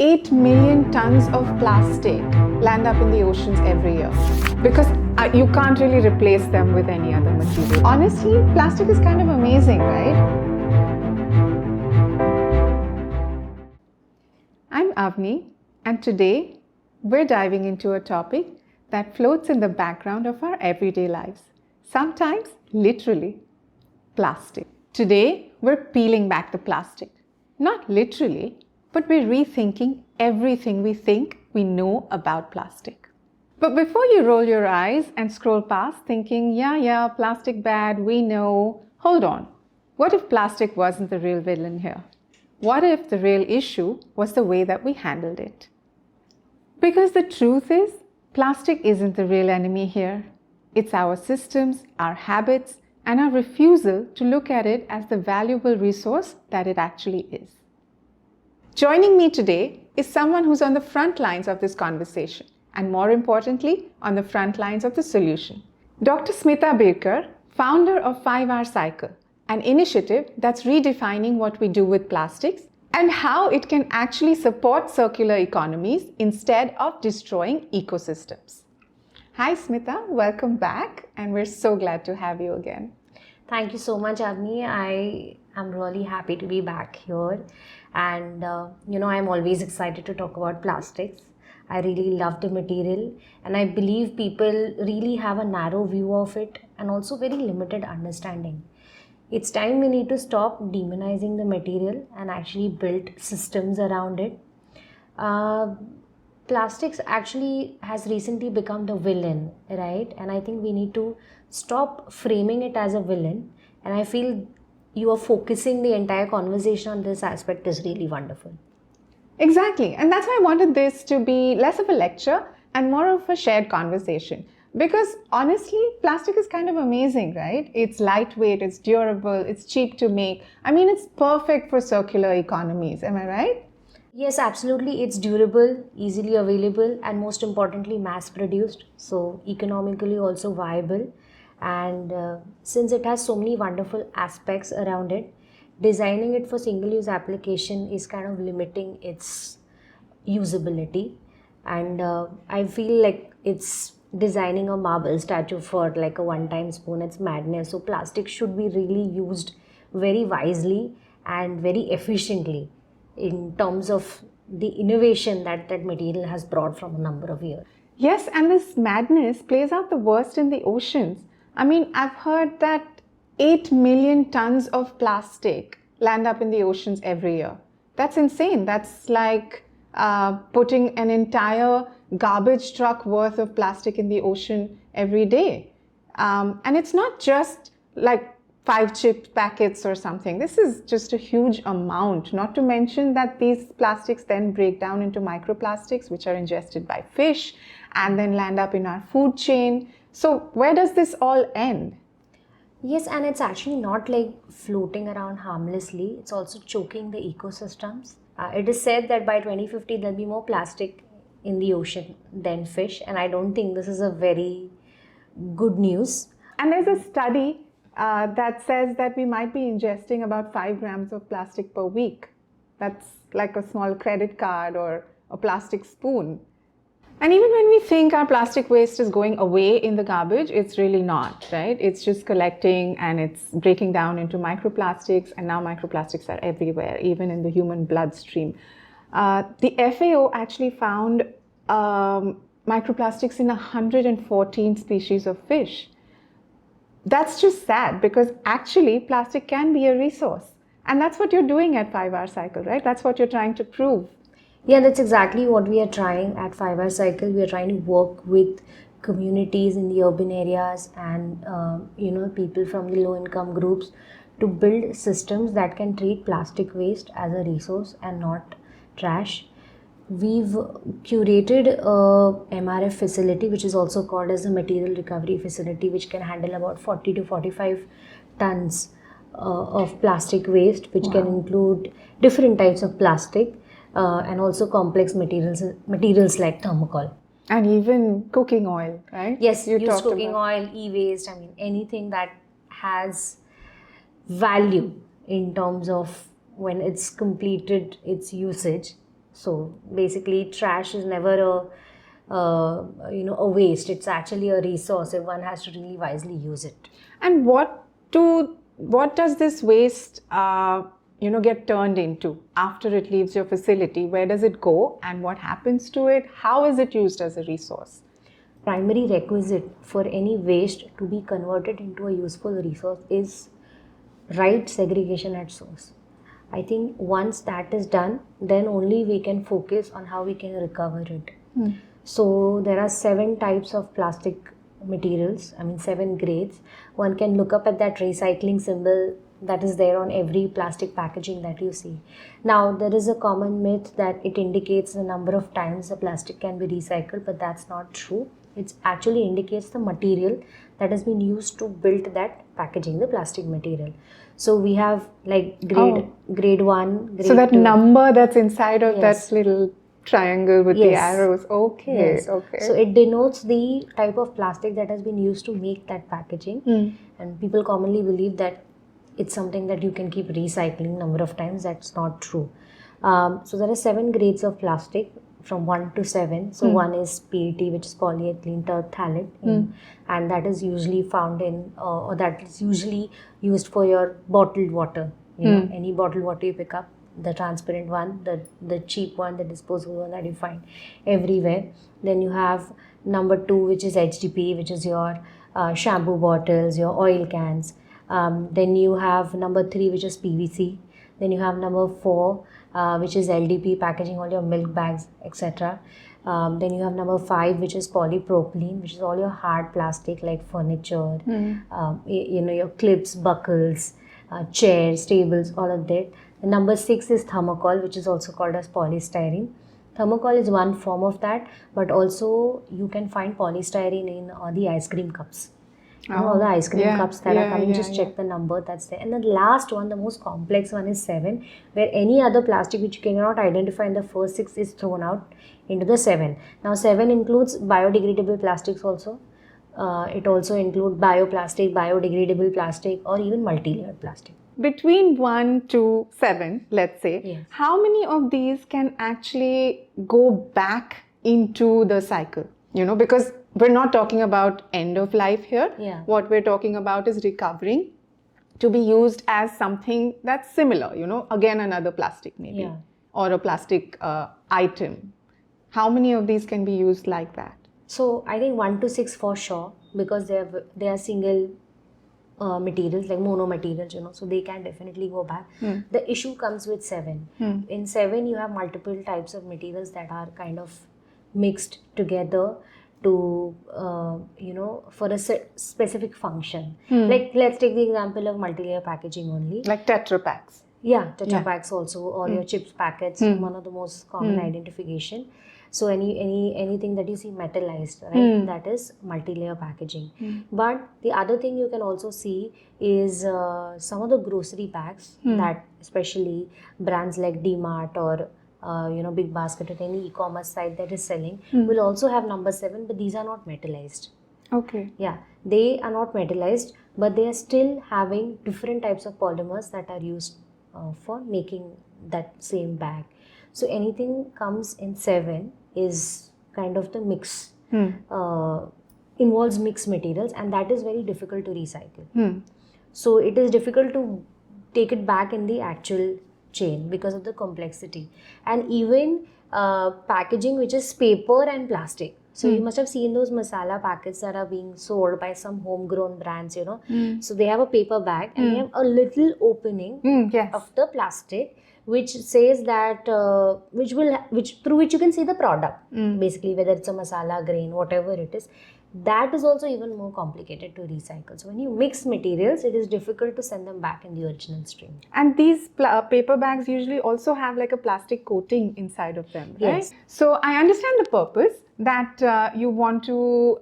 8 million tons of plastic land up in the oceans every year because you can't really replace them with any other material. Honestly, plastic is kind of amazing, right? I'm Avni, and today we're diving into a topic that floats in the background of our everyday lives, sometimes literally plastic. Today, we're peeling back the plastic. Not literally, but we're rethinking everything we think we know about plastic. But before you roll your eyes and scroll past thinking, yeah, plastic bad, we know, hold on. What if plastic wasn't the real villain here? What if the real issue was the way that we handled it? Because the truth is, plastic isn't the real enemy here. It's our systems, our habits, and our refusal to look at it as the valuable resource that it actually is. Joining me today is someone who's on the front lines of this conversation, and more importantly, on the front lines of the solution. Dr. Smita Birkar, founder of 5-Hour Cycle, an initiative that's redefining what we do with plastics and how it can actually support circular economies instead of destroying ecosystems. Hi Smita, welcome back, and we're so glad to have you again. Thank you so much, Avni. I am really happy to be back here, and I'm always excited to talk about plastics. I really love the material, and I believe people really have a narrow view of it and also very limited understanding. It's time we need to stop demonizing the material and actually build systems around it. Plastics actually has recently become the villain, right? And I think we need to stop framing it as a villain. And I feel you are focusing the entire conversation on this aspect is really wonderful. Exactly. And that's why I wanted this to be less of a lecture and more of a shared conversation. Because honestly, plastic is kind of amazing, right? It's lightweight, it's durable, it's cheap to make. I mean, it's perfect for circular economies. Am I right? Yes, absolutely. It's durable, easily available, and most importantly, mass produced. So economically also viable. And since it has so many wonderful aspects around it, designing it for single-use application is kind of limiting its usability. And I feel like it's designing a marble statue for like a one-time spoon. It's madness. So plastic should be really used very wisely and very efficiently in terms of the innovation that material has brought from a number of years. Yes, and this madness plays out the worst in the oceans. I mean, I've heard that 8 million tons of plastic land up in the oceans every year. That's insane. That's like putting an entire garbage truck worth of plastic in the ocean every day. And it's not just like 5 chip packets or something. This is just a huge amount, not to mention that these plastics then break down into microplastics, which are ingested by fish and then land up in our food chain. So where does this all end? Yes, and it's actually not like floating around harmlessly. It's also choking the ecosystems. It is said that by 2050, there'll be more plastic in the ocean than fish. And I don't think this is a very good news. And there's a study that says that we might be ingesting about 5 grams of plastic per week. That's like a small credit card or a plastic spoon. And even when we think our plastic waste is going away in the garbage, it's really not, right? It's just collecting and it's breaking down into microplastics, and now microplastics are everywhere, even in the human bloodstream. The FAO actually found microplastics in 114 species of fish. That's just sad, because actually plastic can be a resource. And that's what you're doing at 5-Hour Cycle, right? That's what you're trying to prove. Yeah, that's exactly what we are trying at 5-Hour Cycle. We are trying to work with communities in the urban areas and people from the low income groups to build systems that can treat plastic waste as a resource and not trash. We've curated a MRF facility, which is also called as a material recovery facility, which can handle about 40 to 45 tons of plastic waste, which can include different types of plastic. And also complex materials like thermocol. And even cooking oil, right? Yes, used cooking oil, e-waste, I mean anything that has value in terms of when it's completed its usage. So basically, trash is never a waste. It's actually a resource if one has to really wisely use it. And what does this waste get turned into after it leaves your facility? Where does it go and what happens to it? How is it used as a resource? Primary requisite for any waste to be converted into a useful resource is right segregation at source. I think once that is done, then only we can focus on how we can recover it. So there are 7 types of plastic materials, 7 grades. One can look up at that recycling symbol that is there on every plastic packaging that you see. Now, there is a common myth that it indicates the number of times the plastic can be recycled, but that's not true. It actually indicates the material that has been used to build that packaging, the plastic material. So we have like grade 1, grade 2. So that number that's inside of that little triangle with the arrows. Okay. Yes. Okay. So it denotes the type of plastic that has been used to make that packaging. And people commonly believe that it's something that you can keep recycling number of times. That's not true. So there are 7 grades of plastic from 1 to 7. So 1 is PET, which is polyethylene terephthalate, and that is usually found in, or that is usually used for your bottled water. Any bottled water you pick up, the transparent one, the cheap one, the disposable one that you find everywhere. Then you have number 2, which is HDPE, which is your shampoo bottles, your oil cans. Then you have number 3, which is PVC. Then you have number 4, which is LDP, packaging all your milk bags, etc. Then you have number 5, which is polypropylene, which is all your hard plastic like furniture, your clips, buckles, chairs, tables, all of that. And number 6 is thermocol, which is also called as polystyrene. Thermocol is one form of that, but also you can find polystyrene in the ice cream cups. All the ice cream cups that are coming, just check the number that's there. And the last one, the most complex one, is 7, where any other plastic which you cannot identify in the first 6 is thrown out into the 7. Now 7 includes biodegradable plastics also. It also includes bioplastic, biodegradable plastic, or even multi-layered plastic. Between 1 to 7, let's say, how many of these can actually go back into the cycle? Because we're not talking about end of life here. What we're talking about is recovering to be used as something that's similar, again, another plastic maybe, or a plastic item. How many of these can be used like that? So I think 1 to 6 for sure, because they are single materials, like mono materials, so they can definitely go back. The issue comes with 7. In 7, you have multiple types of materials that are kind of mixed together to for a specific function. Like let's take the example of multi-layer packaging only, like Tetra Paks. Tetra Paks also, or your chips packets, one of the most common identification. So anything that you see metallized, right, that is multi-layer packaging. But the other thing you can also see is some of the grocery bags that especially brands like D-Mart or Big Basket or any e-commerce site that is selling will also have number 7, but these are not metallized. Okay. Yeah, they are not metallized, but they are still having different types of polymers that are used for making that same bag. So anything comes in 7 is kind of the mix, involves mixed materials, and that is very difficult to recycle. So it is difficult to take it back in the actual chain because of the complexity. And even packaging which is paper and plastic. So you must have seen those masala packets that are being sold by some homegrown brands, So they have a paper bag and they have a little opening of the plastic which says that through which you can see the product, basically whether it's a masala grain, whatever it is. That is also even more complicated to recycle. So when you mix materials, it is difficult to send them back in the original stream. And these paper bags usually also have like a plastic coating inside of them, right? Yes. So I understand the purpose that you want to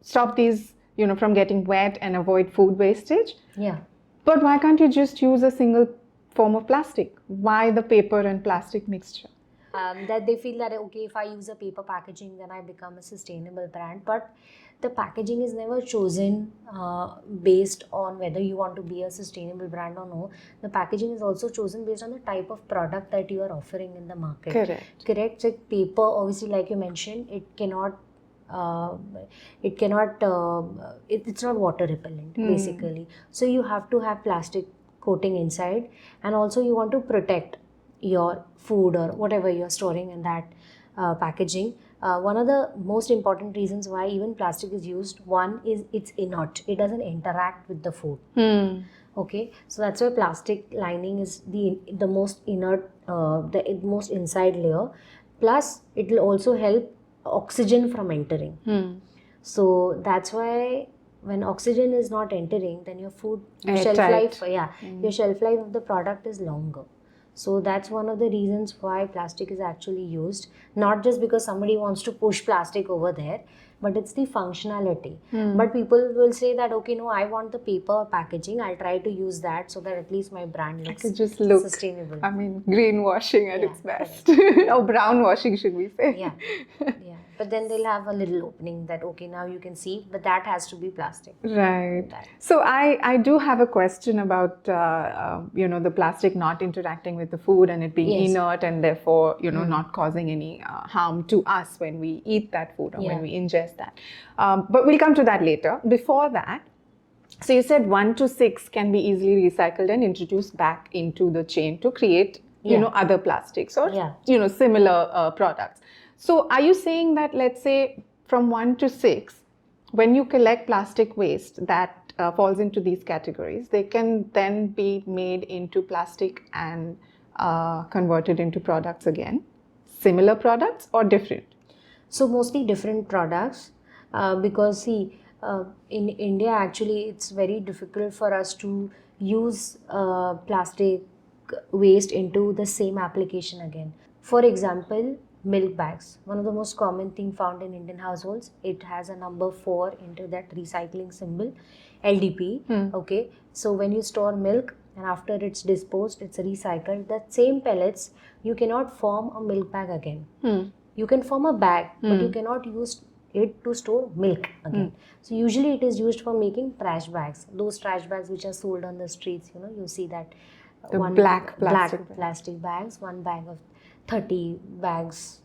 stop these, from getting wet and avoid food wastage. Yeah. But why can't you just use a single form of plastic? Why the paper and plastic mixture? That they feel that, okay, if I use a paper packaging, then I become a sustainable brand. But the packaging is never chosen based on whether you want to be a sustainable brand or no. The packaging is also chosen based on the type of product that you are offering in the market. Correct. Like paper, obviously, like you mentioned, it's not water repellent basically. So you have to have plastic coating inside, and also you want to protect your food or whatever you're storing in that packaging. One of the most important reasons why even plastic is used, one is it's inert. It doesn't interact with the food. Okay, so that's why plastic lining is the most inert, the most inside layer. Plus, it will also help oxygen from entering. So that's why when oxygen is not entering, then your food shelf life, your shelf life of the product is longer. So that's one of the reasons why plastic is actually used, not just because somebody wants to push plastic over there, but it's the functionality. But people will say that, okay, no, I want the paper packaging, I'll try to use that so that at least my brand looks sustainable. I mean, greenwashing at its best. Or brownwashing, should we say. Yeah. But then they'll have a little opening that, okay, now you can see, but that has to be plastic. Right. So I do have a question about, the plastic not interacting with the food and it being inert and therefore, not causing any harm to us when we eat that food or when we ingest that. But we'll come to that later. Before that, so you said 1 to 6 can be easily recycled and introduced back into the chain to create, other plastics or, similar products. So are you saying that, let's say, from 1 to 6, when you collect plastic waste that falls into these categories, they can then be made into plastic and converted into products again? Similar products or different? So mostly different products because see, in India actually it's very difficult for us to use plastic waste into the same application again. For example, milk bags, one of the most common thing found in Indian households. It has a number 4 into that recycling symbol, LDP. Okay, so when you store milk and after it's disposed, it's recycled, that same pellets you cannot form a milk bag again. You can form a bag, but you cannot use it to store milk again. So usually it is used for making trash bags, those trash bags which are sold on the streets. You see that black plastic bags, one bag of 30 bags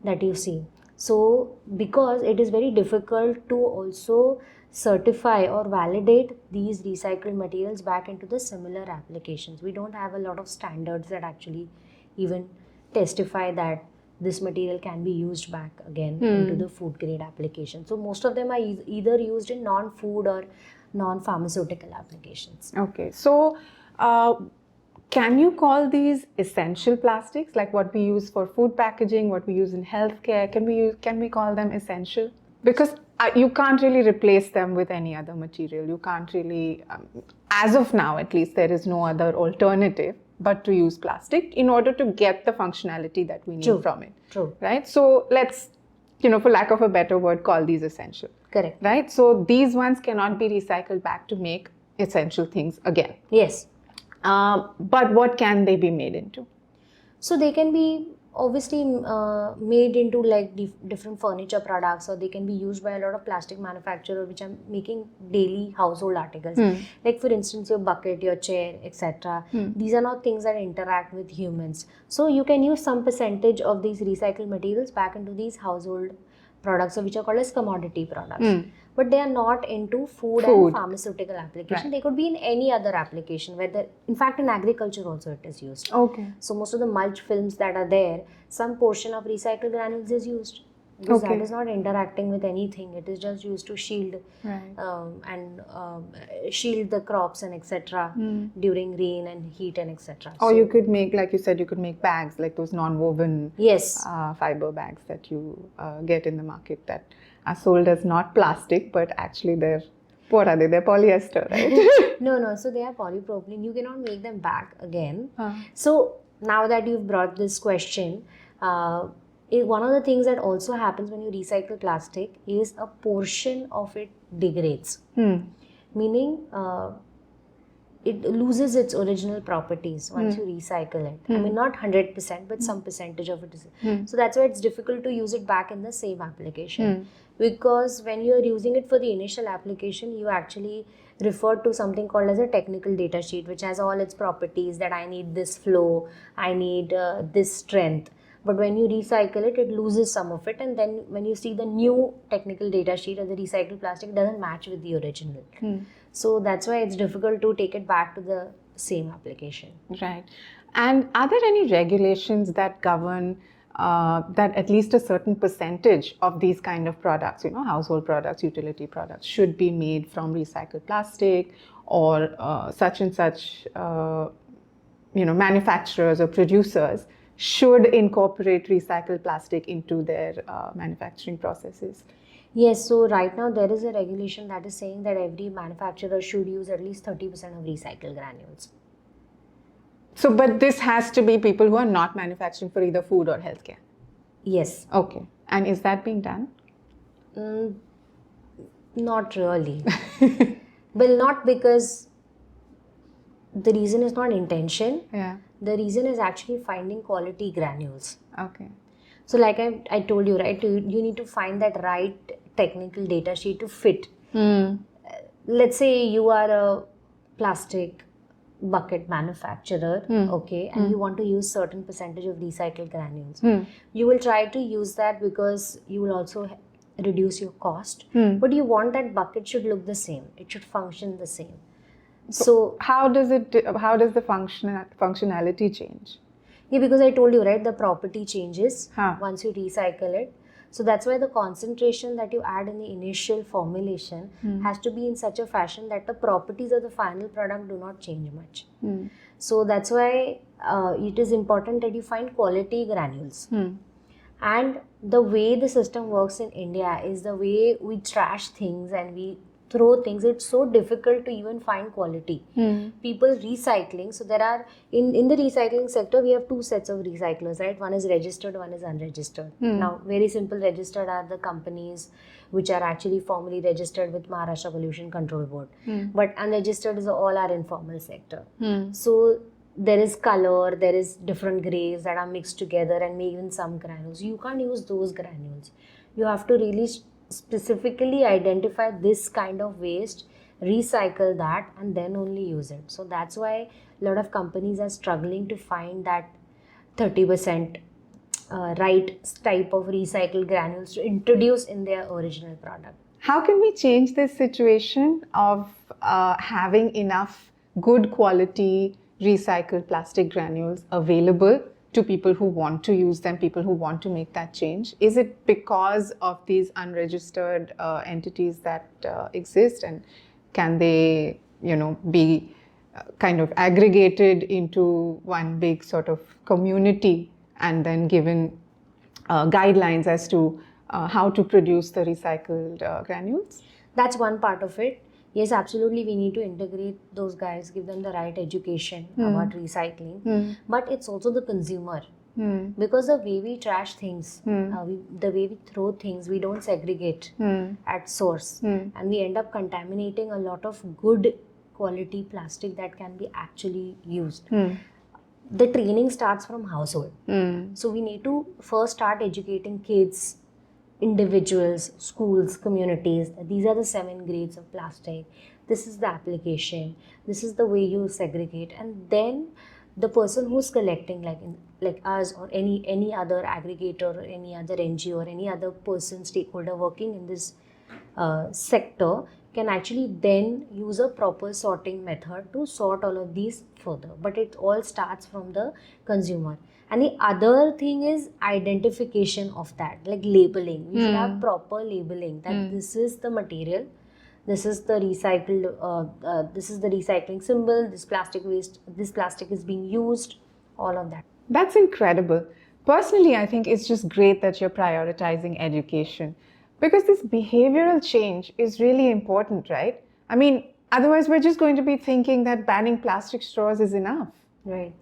that you see. So because it is very difficult to also certify or validate these recycled materials back into the similar applications, we don't have a lot of standards that actually even testify that this material can be used back again into the food grade application. So most of them are either used in non-food or non-pharmaceutical applications. Okay, so can you call these essential plastics, like what we use for food packaging, what we use in healthcare? Can we call them essential? Because you can't really replace them with any other material. You can't really, as of now at least, there is no other alternative but to use plastic in order to get the functionality that we need from it. True. Right? So let's, for lack of a better word, call these essential. Correct. Right? So these ones cannot be recycled back to make essential things again. Yes. But what can they be made into? So they can be obviously made into like different furniture products, or they can be used by a lot of plastic manufacturers which are making daily household articles. Like for instance, your bucket, your chair, etc. These are not things that interact with humans. So you can use some percentage of these recycled materials back into these household products, which are called as commodity products. But they are not into food and pharmaceutical application. Right. They could be in any other application, whether, in fact, in agriculture also it is used. Okay. So most of the mulch films that are there, some portion of recycled granules is used. Because that is not interacting with anything. It is just used to shield shield the crops and etc. During rain and heat and etc. Or you could make, like you said, you could make bags like those non-woven fiber bags that you get in the market that are sold as not plastic, but actually they're, what are they? They're polyester, right? No. So they are polypropylene. You cannot make them back again. So now that you've brought this question, one of the things that also happens when you recycle plastic is a portion of it degrades. Meaning, it loses its original properties once you recycle it. I mean, not 100%, but some percentage of it is. So that's why it's difficult to use it back in the same application. Because when you're using it for the initial application, you actually refer to something called as a technical data sheet, which has all its properties, that I need this flow, I need this strength. But when you recycle it, it loses some of it, and then when you see the new technical data sheet or the recycled plastic, it doesn't match with the original. So that's why it's difficult to take it back to the same application. Right. And are there any regulations that govern that at least a certain percentage of these kind of products, household products, utility products, should be made from recycled plastic, or such and such, manufacturers or producers should incorporate recycled plastic into their manufacturing processes? Yes, so right now there is a regulation that is saying that every manufacturer should use at least 30% of recycled granules. So, but this has to be people who are not manufacturing for either food or healthcare? Yes. Okay. And is that being done? Not really. Well, not because the reason is not intention. Yeah. The reason is actually finding quality granules. Okay. So like I told you, right, you need to find that right technical data sheet to fit. Let's say you are a plastic bucket manufacturer, okay, and you want to use certain percentage of recycled granules. You will try to use that because you will also reduce your cost, but you want that bucket should look the same. It should function the same. So how does the functionality change? Yeah, because I told you, right, the property changes once you recycle it. So that's why the concentration that you add in the initial formulation has to be in such a fashion that the properties of the final product do not change much. So that's why it is important that you find quality granules. And the way the system works in India is the way we trash things and we throw things. It's so difficult to even find quality. People recycling, so there are in the recycling sector we have two sets of recyclers, right? One is registered, one is unregistered. Now very simple, registered are the companies which are actually formally registered with Maharashtra Pollution Control Board, but unregistered is all our informal sector. So there is color, there is different grays that are mixed together and make even some granules. You can't use those granules. You have to really specifically identify this kind of waste, recycle that, and then only use it. So that's why a lot of companies are struggling to find that 30% right type of recycled granules to introduce in their original product. How can we change this situation of having enough good quality recycled plastic granules available to people who want to use them, people who want to make that change? Is it because of these unregistered entities that exist, and can they, be kind of aggregated into one big sort of community and then given guidelines as to how to produce the recycled granules? That's one part of it. Yes, absolutely, we need to integrate those guys, give them the right education about recycling. But it's also the consumer. Because the way we trash things, the way we throw things, we don't segregate at source. And we end up contaminating a lot of good quality plastic that can be actually used. The training starts from household. So we need to first start educating kids, individuals, schools, communities. These are the 7 grades of plastic. This is the application. This is the way you segregate. And then the person who's collecting, like us or any other aggregator or any other NGO or any other person, stakeholder working in this sector, can actually then use a proper sorting method to sort all of these further. But it all starts from the consumer. And the other thing is identification of that, like labeling. We should have proper labeling that this is the material, this is the recycled, this is the recycling symbol, this plastic waste, this plastic is being used, all of that. That's incredible. Personally, I think it's just great that you're prioritizing education, because this behavioral change is really important, right? I mean, otherwise we're just going to be thinking that banning plastic straws is enough. Right.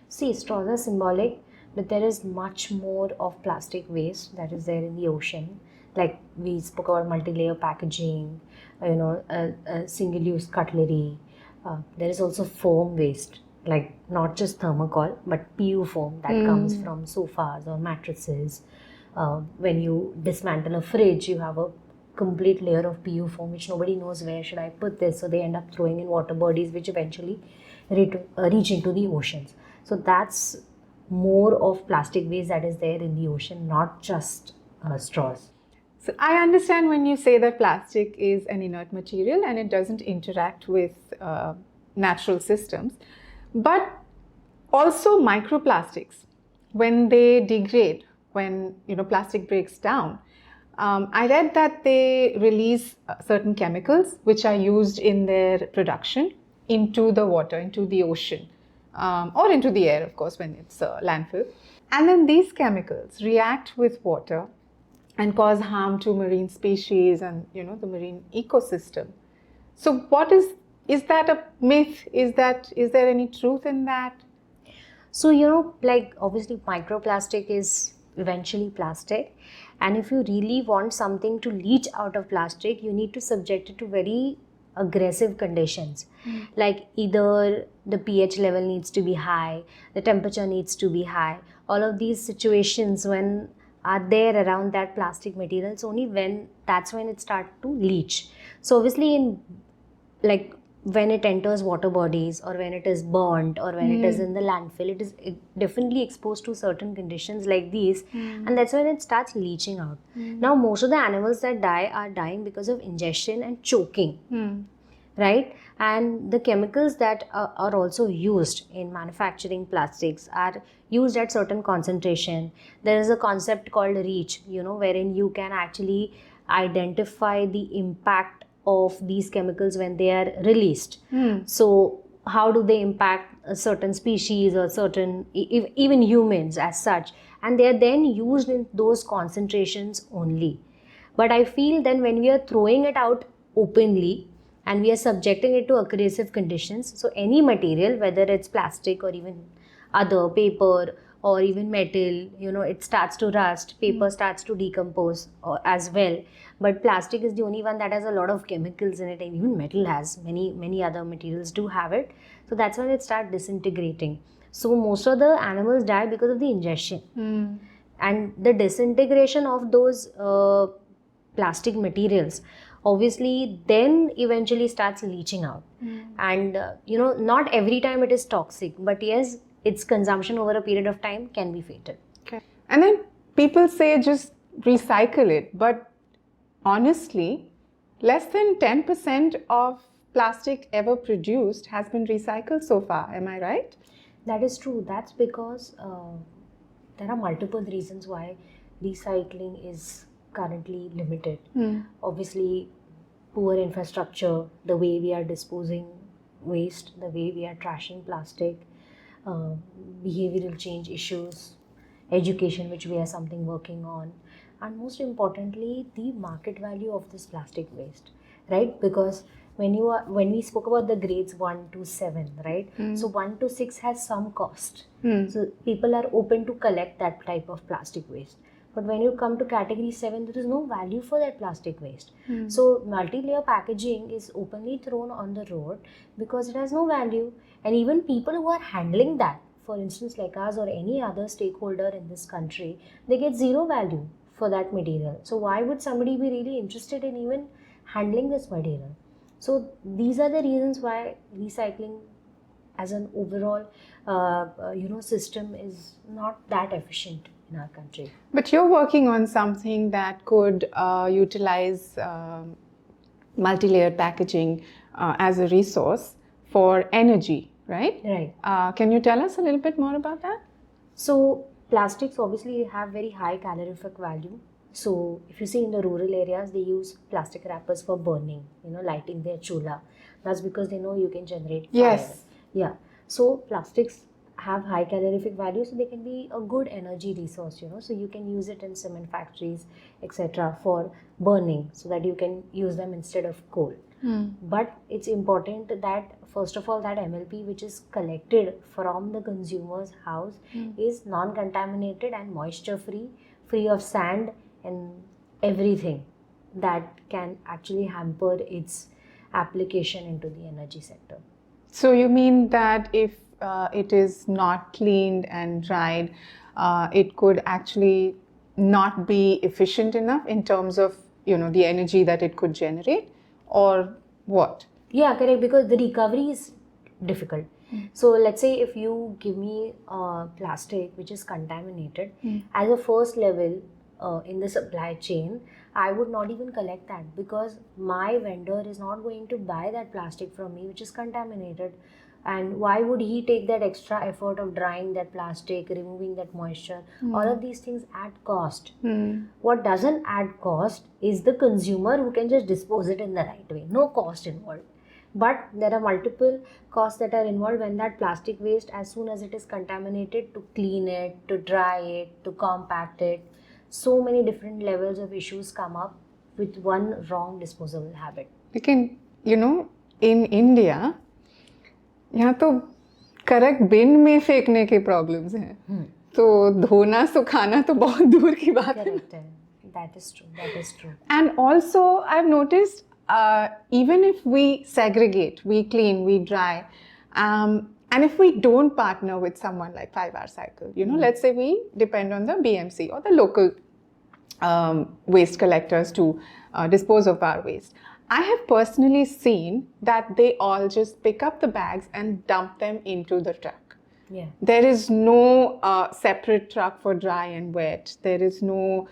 See, straws are symbolic, but there is much more of plastic waste that is there in the ocean. Like we spoke about multi-layer packaging, single-use cutlery, There is also foam waste, like not just thermocol, but PU foam that comes from sofas or mattresses. When you dismantle a fridge, you have a complete layer of PU foam, which nobody knows where should I put this. So they end up throwing in water bodies, which eventually reach into the oceans. So that's more of plastic waste that is there in the ocean, not just straws. So I understand when you say that plastic is an inert material and it doesn't interact with natural systems, but also microplastics, when they degrade, when plastic breaks down, I read that they release certain chemicals which are used in their production into the water, into the ocean, or into the air, of course, when it's landfill. And then these chemicals react with water and cause harm to marine species and the marine ecosystem. So what is that a myth? Is there any truth in that? So, like obviously microplastic is eventually plastic. And if you really want something to leach out of plastic, you need to subject it to very aggressive conditions. Like either the pH level needs to be high, the temperature needs to be high. All of these situations when are there around that plastic material, it's only that's when it starts to leach. So obviously in like when it enters water bodies or when it is burnt or when it is in the landfill, it is definitely exposed to certain conditions like these, and that's when it starts leaching out. Now most of the animals that die are dying because of ingestion and choking, right? And the chemicals that are also used in manufacturing plastics are used at certain concentration. There is a concept called REACH, wherein you can actually identify the impact of these chemicals when they are released. So how do they impact a certain species or certain even humans as such, and they are then used in those concentrations only. But I feel then when we are throwing it out openly and we are subjecting it to aggressive conditions, so any material, whether it's plastic or even other paper or even metal, it starts to rust, paper starts to decompose as well. But plastic is the only one that has a lot of chemicals in it, and even metal has, many other materials do have it. So that's when it starts disintegrating. So most of the animals die because of the ingestion. And the disintegration of those plastic materials obviously then eventually starts leaching out. And not every time it is toxic, but yes, its consumption over a period of time can be fatal. Okay. And then people say just recycle it, but honestly, less than 10% of plastic ever produced has been recycled so far. Am I right? That is true. That's because there are multiple reasons why recycling is currently limited. Obviously, poor infrastructure, the way we are disposing waste, the way we are trashing plastic, behavioral change issues, education, which we are something working on, and most importantly, the market value of this plastic waste, right? Because when we spoke about the grades 1 to 7, right? So 1 to 6 has some cost. So people are open to collect that type of plastic waste. But when you come to category 7, there is no value for that plastic waste. So multi-layer packaging is openly thrown on the road because it has no value. And even people who are handling that, for instance like us or any other stakeholder in this country, they get zero value for that material. So why would somebody be really interested in even handling this material? So these are the reasons why recycling as an overall system is not that efficient in our country. But you're working on something that could utilize multi-layered packaging as a resource for energy, right? Right. Can you tell us a little bit more about that? So plastics obviously have very high calorific value. So if you see in the rural areas, they use plastic wrappers for burning, lighting their chula. That's because they know you can generate fire. Yes. Yeah. So plastics have high calorific value, so they can be a good energy resource, so you can use it in cement factories, etc., for burning, so that you can use them instead of coal. But it's important that first of all that MLP which is collected from the consumer's house is non-contaminated and moisture free, free of sand and everything that can actually hamper its application into the energy sector. So you mean that if it is not cleaned and dried, it could actually not be efficient enough in terms of, the energy that it could generate, or what? Yeah, correct, because the recovery is difficult. So let's say if you give me plastic which is contaminated, as a first level in the supply chain, I would not even collect that, because my vendor is not going to buy that plastic from me which is contaminated. And why would he take that extra effort of drying that plastic, removing that moisture? All of these things add cost. What doesn't add cost is the consumer, who can just dispose it in the right way. No cost involved. But there are multiple costs that are involved when that plastic waste, as soon as it is contaminated, to clean it, to dry it, to compact it. So many different levels of issues come up with one wrong disposable habit. लेकिन in India, यहाँ तो correct बिन में फेंकने के problems हैं, तो धोना सुखाना तो बहुत दूर की बात है. Correct. That is true. That is true. And also, I've noticed, even if we segregate, we clean, we dry, and if we don't partner with someone like 5-hour Cycle, let's say we depend on the BMC or the local waste collectors to dispose of our waste. I have personally seen that they all just pick up the bags and dump them into the truck. Yeah. There is no separate truck for dry and wet. There is no,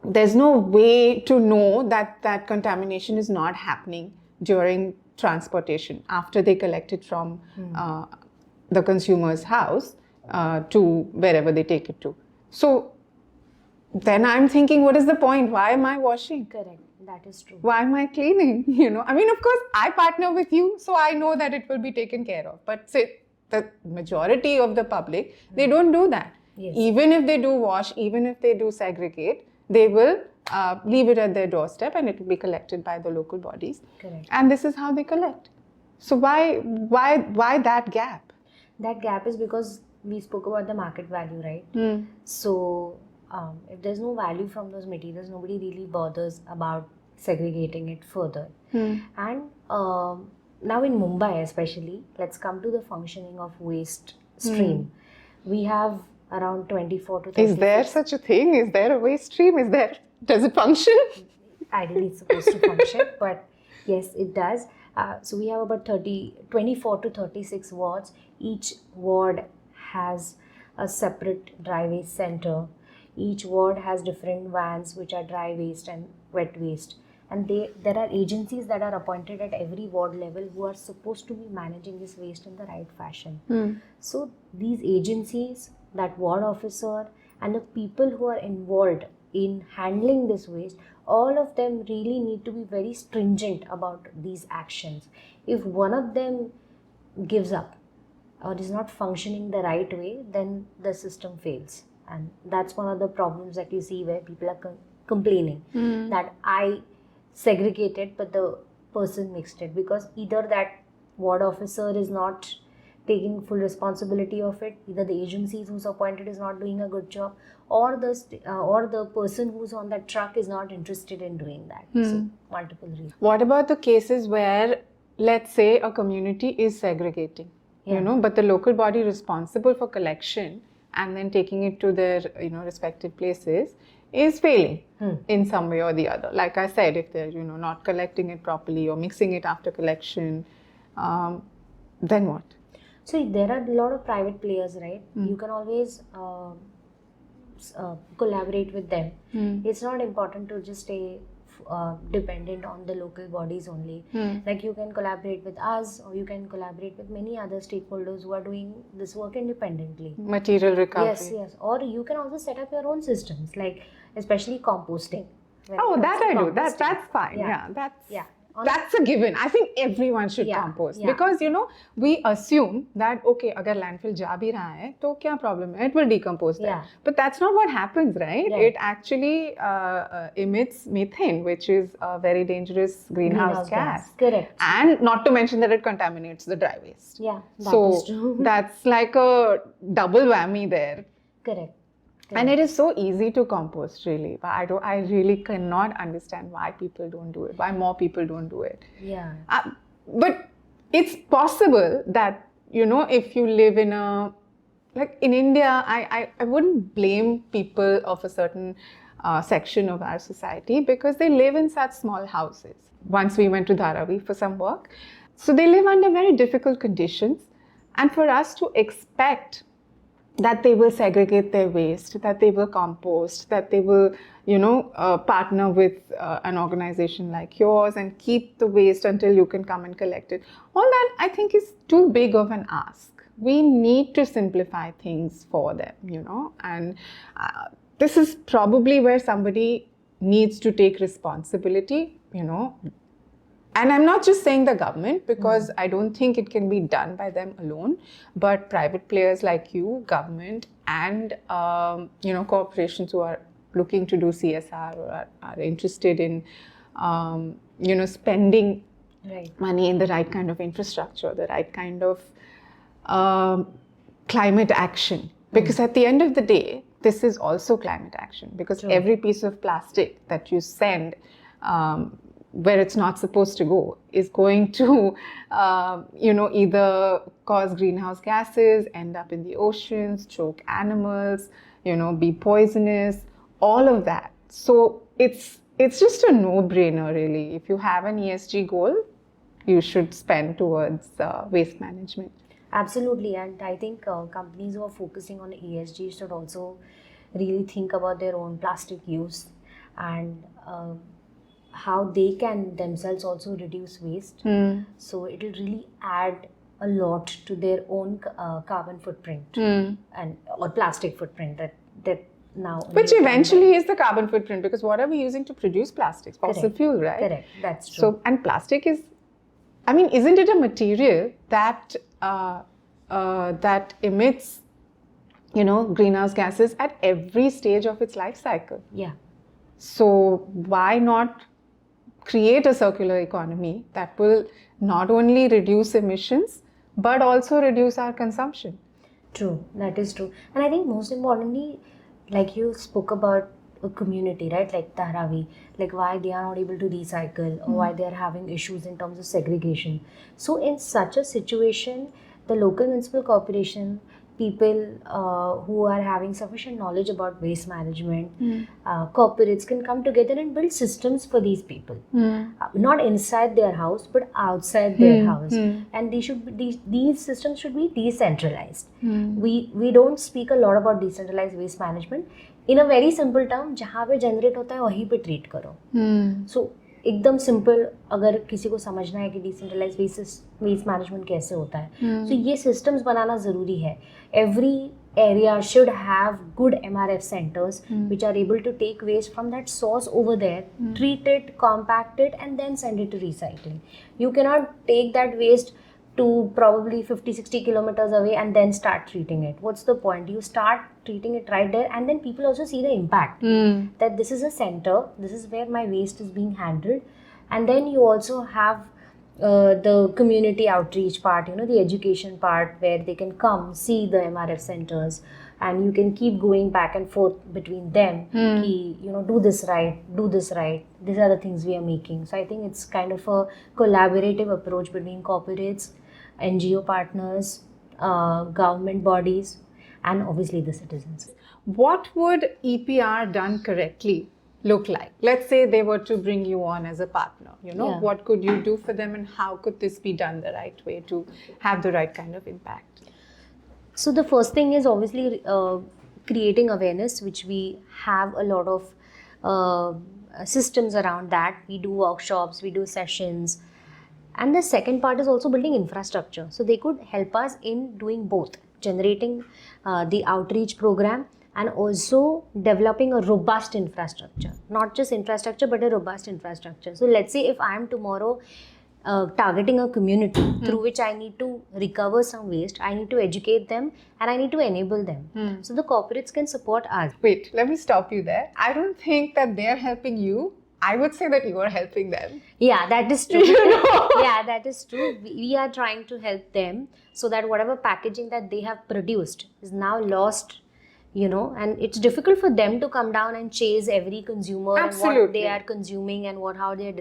there's no way to know that contamination is not happening during transportation after they collect it from the consumer's house to wherever they take it to. So then I'm thinking, what is the point? Why am I washing? Correct. That is true. Why am I cleaning? I mean, of course, I partner with you, so I know that it will be taken care of. But say the majority of the public, they don't do that. Yes. Even if they do wash, even if they do segregate, they will leave it at their doorstep and it will be collected by the local bodies. Correct. And this is how they collect. So why that gap? That gap is because we spoke about the market value, right? So if there's no value from those materials, nobody really bothers about segregating it further. And now in Mumbai especially, let's come to the functioning of waste stream. We have around 24 to 30. Is there such a thing? Is there a waste stream? Does it function? Ideally it's supposed to function, but yes, it does. So we have about 24 to 36 wards. Each ward has a separate dry waste center. Each ward has different vans which are dry waste and wet waste. And there are agencies that are appointed at every ward level who are supposed to be managing this waste in the right fashion. So these agencies, that ward officer, and the people who are involved in handling this waste, all of them really need to be very stringent about these actions. If one of them gives up or is not functioning the right way, then the system fails. And that's one of the problems that you see where people are complaining that I segregated but the person mixed it, because either that ward officer is not taking full responsibility of it, either the agencies who's appointed is not doing a good job, or the person who's on that truck is not interested in doing that. So multiple reasons. What about the cases where, let's say, a community is segregating, but the local body responsible for collection and then taking it to their respective places is failing in some way or the other. Like I said, if they're not collecting it properly or mixing it after collection, then what? So there are a lot of private players, right? You can always collaborate with them. It's not important to just stay dependent on the local bodies only. Like you can collaborate with us, or you can collaborate with many other stakeholders who are doing this work independently. Material recovery. Yes. Or you can also set up your own systems, like especially composting. Oh, that I do. That's fine. That's a given. I think everyone should compost because we assume that okay, agar landfill ja bhi raha hai, to kya problem hai? It will decompose there. But that's not what happens, right? It actually emits methane, which is a very dangerous greenhouse gas. Correct. And not to mention that it contaminates the dry waste. Yeah, that is true. That's like a double whammy there. Correct. And it is so easy to compost, really. But I really cannot understand why people don't do it. Why more people don't do it. Yeah. But it's possible that, if you live in like in India, I wouldn't blame people of a certain section of our society because they live in such small houses. Once we went to Dharavi for some work. So they live under very difficult conditions. And for us to expect that they will segregate their waste, that they will compost, that they will, partner with an organization like yours and keep the waste until you can come and collect it. All that, I think, is too big of an ask. We need to simplify things for them, and this is probably where somebody needs to take responsibility, And I'm not just saying the government, because I don't think it can be done by them alone, but private players like you, government, and corporations who are looking to do CSR or are interested in spending money in the right kind of infrastructure, the right kind of climate action. Because at the end of the day, this is also climate action, because every piece of plastic that you send where it's not supposed to go is going to, either cause greenhouse gases, end up in the oceans, choke animals, be poisonous, all of that. So it's just a no-brainer, really. If you have an ESG goal, you should spend towards waste management. Absolutely, and I think companies who are focusing on ESG should also really think about their own plastic use and how they can themselves also reduce waste. So it will really add a lot to their own carbon footprint or plastic footprint that now. Which eventually is the carbon footprint, because what are we using to produce plastics? Fossil fuel, right? Correct, that's true. So, and plastic is, isn't it a material that that emits, greenhouse gases at every stage of its life cycle? Yeah. So why not create a circular economy that will not only reduce emissions, but also reduce our consumption? True, that is true. And I think most importantly, like you spoke about a community, right? Like Dharavi, like why they are not able to recycle or why they are having issues in terms of segregation. So in such a situation, the local municipal corporation, people who are having sufficient knowledge about waste management, corporates can come together and build systems for these people, not inside their house but outside their house, and these systems should be decentralized. We don't speak a lot about decentralized waste management. In a very simple term, जहाँ पे generate होता है वहीं पे treat करो. So एकदम simple अगर किसी को समझना है कि डिसेंट्रलाइज वेस्ट मैनेजमेंट कैसे होता है, तो ये सिस्टम्स बनाना ज़रूरी है. Every area should have good MRF centers which are able to take waste from that source over there, treat it, compact it, and then send it to recycling. You cannot take that waste to probably 50-60 kilometers away and then start treating it. What's the point? You start treating it right there, and then people also see the impact that this is a center, this is where my waste is being handled. And then you also have the community outreach part, the education part, where they can come see the MRF centers, and you can keep going back and forth between them. Do this right, these are the things we are making. So I think it's kind of a collaborative approach between corporates, NGO partners, government bodies, and obviously the citizens. What would EPR done correctly look like? Let's say they were to bring you on as a partner, what could you do for them, and how could this be done the right way to have the right kind of impact? So the first thing is obviously creating awareness, which we have a lot of systems around that. We do workshops, we do sessions. And the second part is also building infrastructure. So they could help us in doing both, generating the outreach program and also developing a robust infrastructure. Not just infrastructure, but a robust infrastructure. So let's say if I am tomorrow targeting a community through which I need to recover some waste, I need to educate them and I need to enable them. So the corporates can support us. Wait, let me stop you there. I don't think that they're helping you. I would say that you are helping them. Yeah, that is true. Yeah, that is true. We are trying to help them so that whatever packaging that they have produced is now lost, and it's difficult for them to come down and chase every consumer and what they are consuming and how they are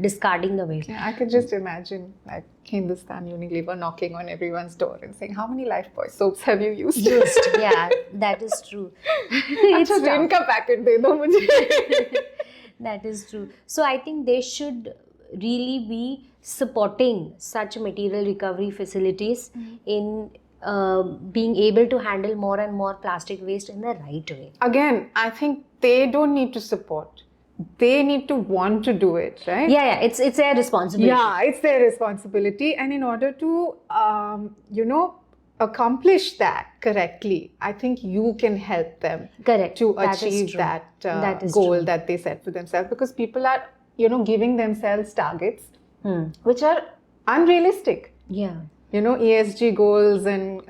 discarding the waste. Yeah, I could just imagine like Hindustan Unilever knocking on everyone's door and saying, "How many Lifebuoy soaps have you used?" Yeah, that is true. It's अच्छा train का packet दे दो मुझे. That is true. So I think they should really be supporting such material recovery facilities in being able to handle more and more plastic waste in the right way. Again, I think they don't need to support. They need to want to do it, right? Yeah, it's their responsibility. Yeah, it's their responsibility. And in order to, accomplish that correctly, I think you can help them Correct. to That is achieve true. that That is goal true. that they set for themselves. Because people are, giving themselves targets which are unrealistic. Yeah. ESG goals and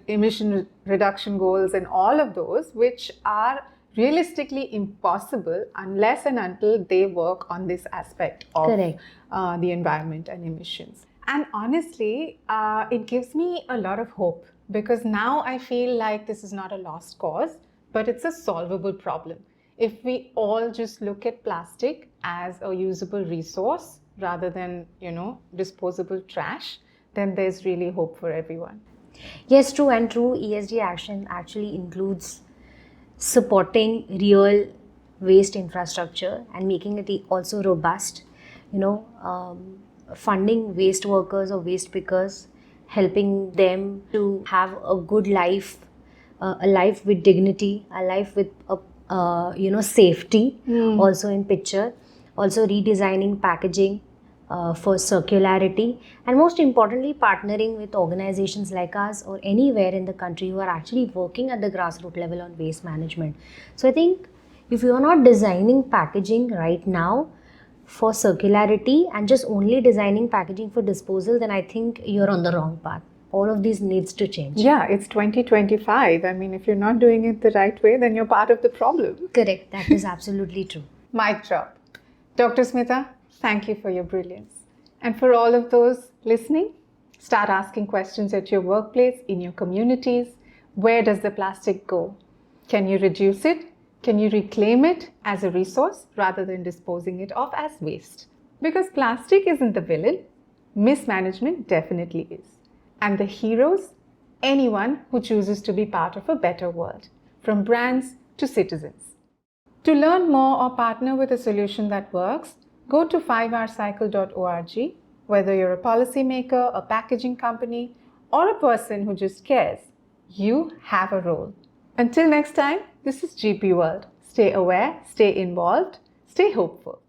emission reduction goals and all of those, which are realistically impossible unless and until they work on this aspect of Correct. The environment and emissions. And honestly, it gives me a lot of hope because now I feel like this is not a lost cause, but it's a solvable problem. If we all just look at plastic as a usable resource rather than, disposable trash, then there's really hope for everyone. Yes, true. And true ESG action actually includes supporting real waste infrastructure and making it also robust, funding waste workers or waste pickers, helping them to have a good life, a life with dignity, a life with safety also in picture, also redesigning packaging for circularity, and most importantly partnering with organizations like us or anywhere in the country who are actually working at the grassroots level on waste management. So I think if you are not designing packaging right now for circularity and just only designing packaging for disposal, then I think you're on the wrong path. All of these needs to change. Yeah, it's 2025. I mean, if you're not doing it the right way, then you're part of the problem. Correct. That is absolutely true. Mic drop. Dr. Smita, thank you for your brilliance. And for all of those listening, start asking questions at your workplace, in your communities. Where does the plastic go? Can you reduce it? Can you reclaim it as a resource rather than disposing it off as waste? Because plastic isn't the villain, mismanagement definitely is. And the heroes, anyone who chooses to be part of a better world, from brands to citizens. To learn more or partner with a solution that works, go to 5hourcycle.org. Whether you're a policymaker, a packaging company, or a person who just cares, you have a role. Until next time, this is GP World. Stay aware, stay involved, stay hopeful.